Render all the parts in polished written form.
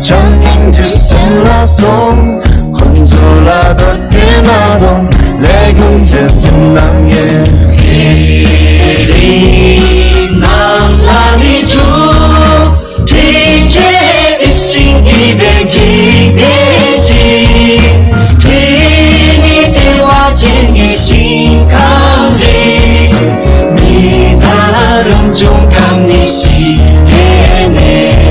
정인 주슬라송 혼졸라던 그나동 레군제 승낭예 Đi Nam là đi chúa Thì chế đi sinh đi về chỉ để gì Thì đi tế hoa trên đi sinh cảm đi Mi ta đồng trong cảm đi sinh thế nè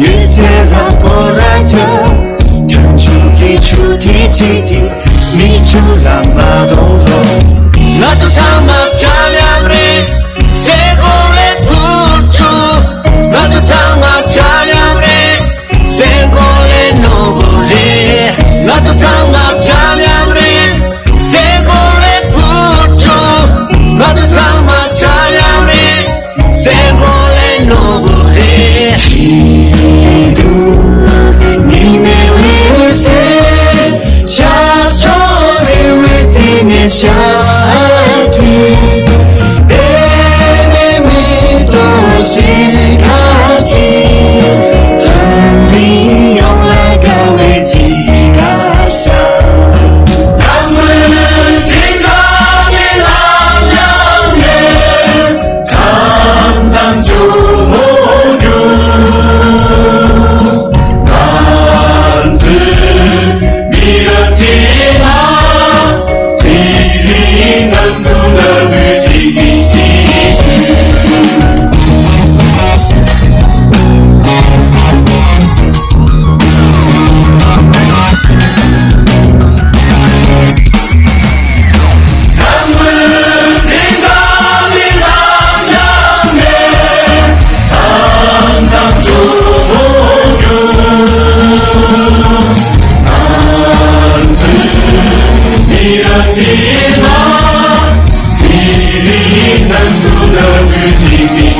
이 세상 보라켜 견주기 주디지디 미주란 마동로 나도 사막 찬양을 세고의 불주 나도 사막 찬양을 세고의 노블리 나도 사막 찬양을 세고의 불주 나도 사막 찬양을 세고의 노블리 님의 위세 샤초의 위진의 샤티 에메미 도시가지 흘리 영라가 위지가샤 남은 생각의 남양에 담당 주모 Tina, Tina, Tina, Tina, Tina,